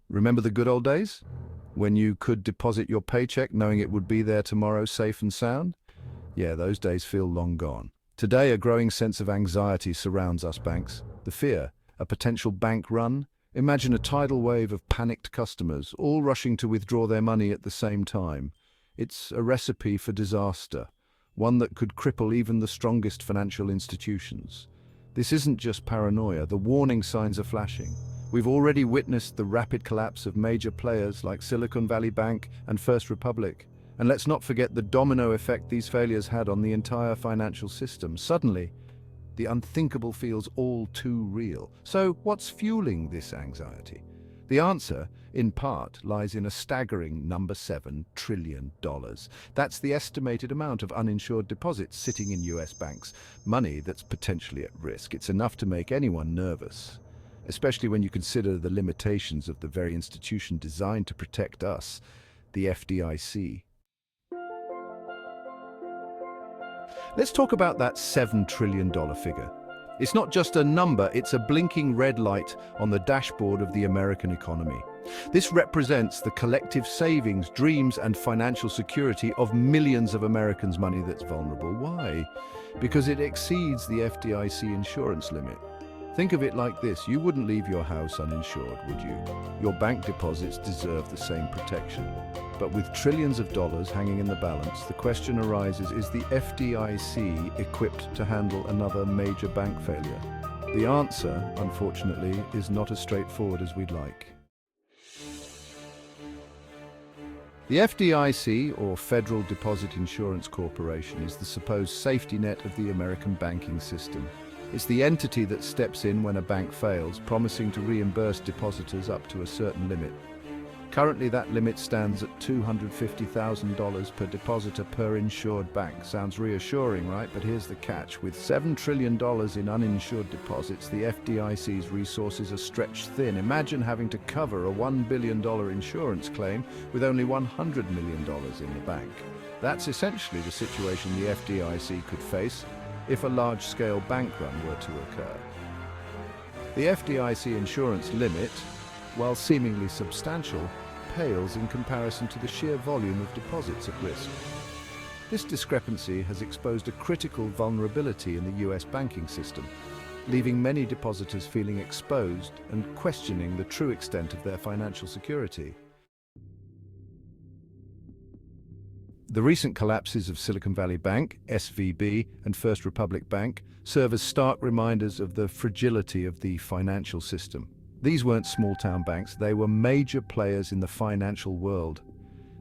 Remember the good old days? When you could deposit your paycheck knowing it would be there tomorrow safe and sound? Yeah, those days feel long gone. Today, a growing sense of anxiety surrounds us banks. The fear, a potential bank run. Imagine a tidal wave of panicked customers, all rushing to withdraw their money at the same time. It's a recipe for disaster, one that could cripple even the strongest financial institutions. This isn't just paranoia, the warning signs are flashing. We've already witnessed the rapid collapse of major players like Silicon Valley Bank and First Republic. And let's not forget the domino effect these failures had on the entire financial system. Suddenly, the unthinkable feels all too real. So what's fueling this anxiety? The answer, in part, lies in a staggering number $7 trillion. That's the estimated amount of uninsured deposits sitting in US banks, money that's potentially at risk. It's enough to make anyone nervous, especially when you consider the limitations of the very institution designed to protect us, the FDIC. Let's talk about that $7 trillion figure. It's not just a number, it's a blinking red light on the dashboard of the American economy. This represents the collective savings, dreams, and financial security of millions of Americans' money that's vulnerable. Why? Because it exceeds the FDIC insurance limit. Think of it like this: you wouldn't leave your house uninsured, would you? Your bank deposits deserve the same protection. But with trillions of dollars hanging in the balance, the question arises, is the FDIC equipped to handle another major bank failure? The answer, unfortunately, is not as straightforward as we'd like. The FDIC, or Federal Deposit Insurance Corporation, is the supposed safety net of the American banking system. It's the entity that steps in when a bank fails, promising to reimburse depositors up to a certain limit. Currently, that limit stands at $250,000 per depositor per insured bank. Sounds reassuring, right? But here's the catch. With $7 trillion in uninsured deposits, the FDIC's resources are stretched thin. Imagine having to cover a $1 billion insurance claim with only $100 million in the bank. That's essentially the situation the FDIC could face if a large-scale bank run were to occur. The FDIC insurance limit, while seemingly substantial, pales in comparison to the sheer volume of deposits at risk. This discrepancy has exposed a critical vulnerability in the US banking system, leaving many depositors feeling exposed and questioning the true extent of their financial security. The recent collapses of Silicon Valley Bank, SVB, and First Republic Bank serve as stark reminders of the fragility of the financial system. These weren't small-town banks, they were major players in the financial world.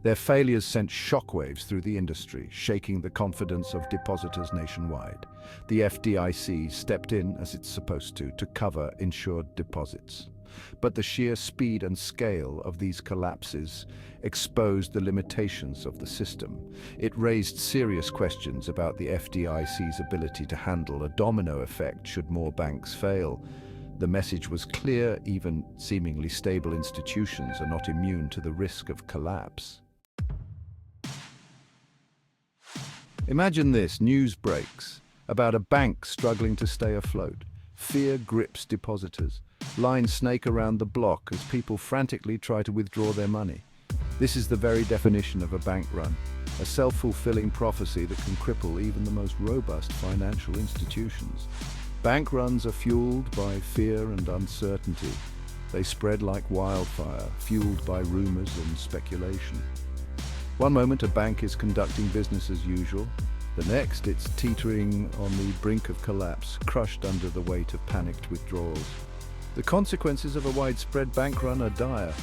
Their failures sent shockwaves through the industry, shaking the confidence of depositors nationwide. The FDIC stepped in, as it's supposed to cover insured deposits. But the sheer speed and scale of these collapses exposed the limitations of the system. It raised serious questions about the FDIC's ability to handle a domino effect should more banks fail. The message was clear: even seemingly stable institutions are not immune to the risk of collapse. Imagine this: news breaks about a bank struggling to stay afloat. Fear grips depositors. Lines snake around the block as people frantically try to withdraw their money. This is the very definition of a bank run, a self-fulfilling prophecy that can cripple even the most robust financial institutions. Bank runs are fueled by fear and uncertainty. They spread like wildfire, fueled by rumors and speculation. One moment a bank is conducting business as usual. The next, it's teetering on the brink of collapse, crushed under the weight of panicked withdrawals. The consequences of a widespread bank run are dire.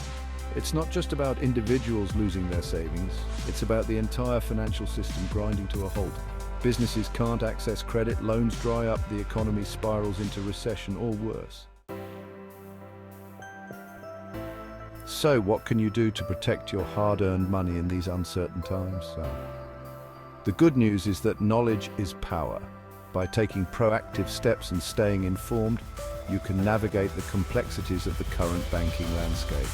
It's not just about individuals losing their savings, it's about the entire financial system grinding to a halt. Businesses can't access credit, loans dry up, the economy spirals into recession or worse. So what can you do to protect your hard-earned money in these uncertain times? The good news is that knowledge is power. By taking proactive steps and staying informed, you can navigate the complexities of the current banking landscape.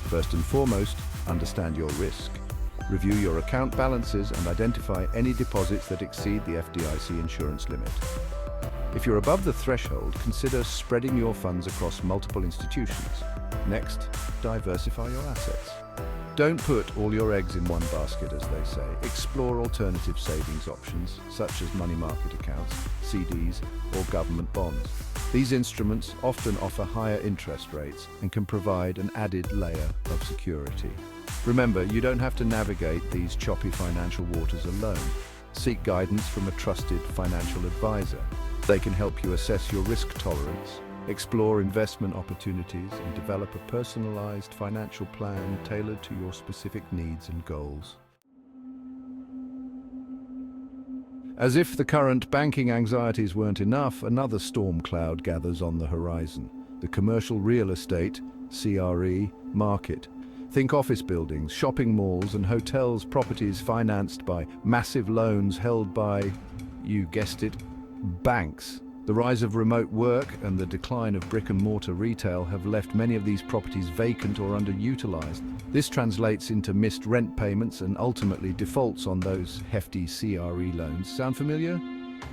First and foremost, understand your risk. Review your account balances and identify any deposits that exceed the FDIC insurance limit. If you're above the threshold, consider spreading your funds across multiple institutions. Next, diversify your assets. Don't put all your eggs in one basket, as they say. Explore alternative savings options, such as money market accounts, CDs, or government bonds. These instruments often offer higher interest rates and can provide an added layer of security. Remember, you don't have to navigate these choppy financial waters alone. Seek guidance from a trusted financial advisor. They can help you assess your risk tolerance, explore investment opportunities, and develop a personalized financial plan tailored to your specific needs and goals. As if the current banking anxieties weren't enough, another storm cloud gathers on the horizon: the commercial real estate, CRE, market. Think office buildings, shopping malls, and hotels, properties financed by massive loans held by, you guessed it, banks. The rise of remote work and the decline of brick-and-mortar retail have left many of these properties vacant or underutilized. This translates into missed rent payments and ultimately defaults on those hefty CRE loans. Sound familiar?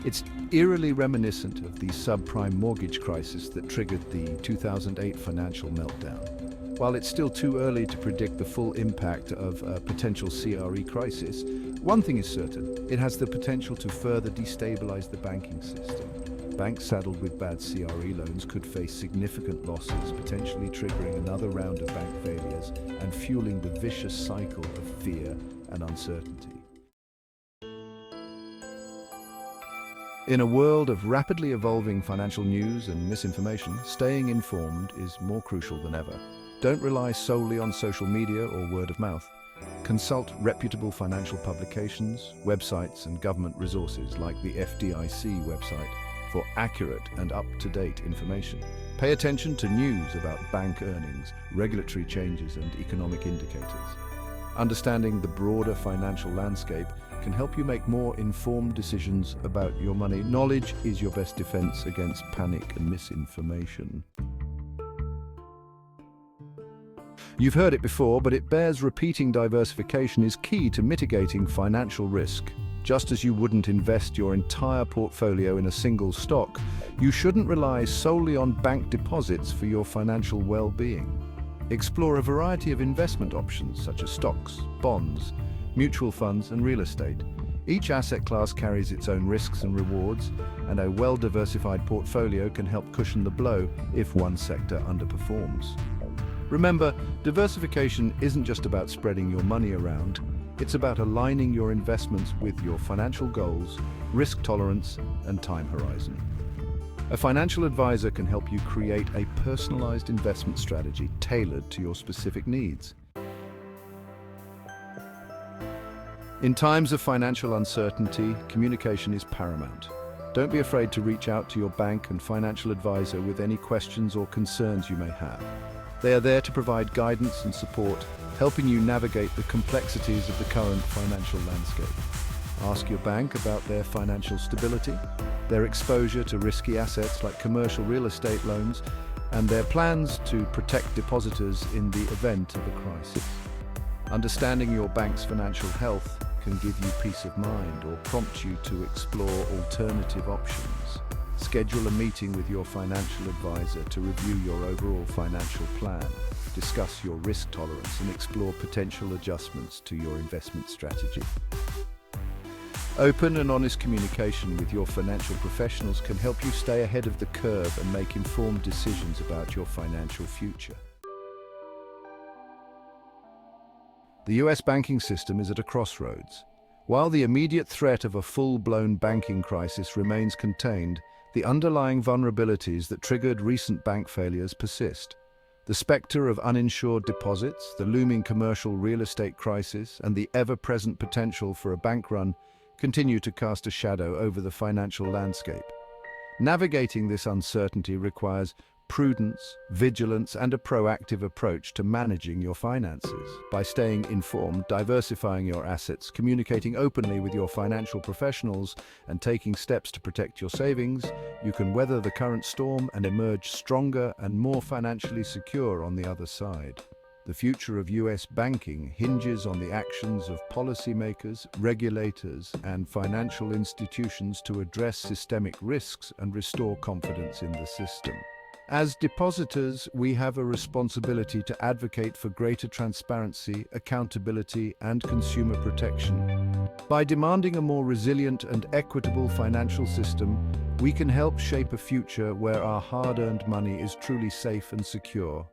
It's eerily reminiscent of the subprime mortgage crisis that triggered the 2008 financial meltdown. While it's still too early to predict the full impact of a potential CRE crisis, one thing is certain: it has the potential to further destabilize the banking system. Banks saddled with bad CRE loans could face significant losses, potentially triggering another round of bank failures and fueling the vicious cycle of fear and uncertainty. In a world of rapidly evolving financial news and misinformation, staying informed is more crucial than ever. Don't rely solely on social media or word of mouth. Consult reputable financial publications, websites, and government resources like the FDIC website for accurate and up-to-date information. Pay attention to news about bank earnings, regulatory changes, and economic indicators. Understanding the broader financial landscape can help you make more informed decisions about your money. Knowledge is your best defense against panic and misinformation. You've heard it before, but it bears repeating: diversification is key to mitigating financial risk. Just as you wouldn't invest your entire portfolio in a single stock, you shouldn't rely solely on bank deposits for your financial well-being. Explore a variety of investment options such as stocks, bonds, mutual funds, and real estate. Each asset class carries its own risks and rewards, and a well-diversified portfolio can help cushion the blow if one sector underperforms. Remember, diversification isn't just about spreading your money around. It's about aligning your investments with your financial goals, risk tolerance, and time horizon. A financial advisor can help you create a personalized investment strategy tailored to your specific needs. In times of financial uncertainty, communication is paramount. Don't be afraid to reach out to your bank and financial advisor with any questions or concerns you may have. They are there to provide guidance and support, helping you navigate the complexities of the current financial landscape. Ask your bank about their financial stability, their exposure to risky assets like commercial real estate loans, and their plans to protect depositors in the event of a crisis. Understanding your bank's financial health can give you peace of mind or prompt you to explore alternative options. Schedule a meeting with your financial advisor to review your overall financial plan, discuss your risk tolerance, and explore potential adjustments to your investment strategy. Open and honest communication with your financial professionals can help you stay ahead of the curve and make informed decisions about your financial future. The US banking system is at a crossroads. While the immediate threat of a full-blown banking crisis remains contained, the underlying vulnerabilities that triggered recent bank failures persist. The specter of uninsured deposits, the looming commercial real estate crisis, and the ever-present potential for a bank run continue to cast a shadow over the financial landscape. Navigating this uncertainty requires prudence, vigilance, and a proactive approach to managing your finances. By staying informed, diversifying your assets, communicating openly with your financial professionals, and taking steps to protect your savings, you can weather the current storm and emerge stronger and more financially secure on the other side. The future of US banking hinges on the actions of policymakers, regulators, and financial institutions to address systemic risks and restore confidence in the system. As depositors, we have a responsibility to advocate for greater transparency, accountability, and consumer protection. By demanding a more resilient and equitable financial system, we can help shape a future where our hard-earned money is truly safe and secure.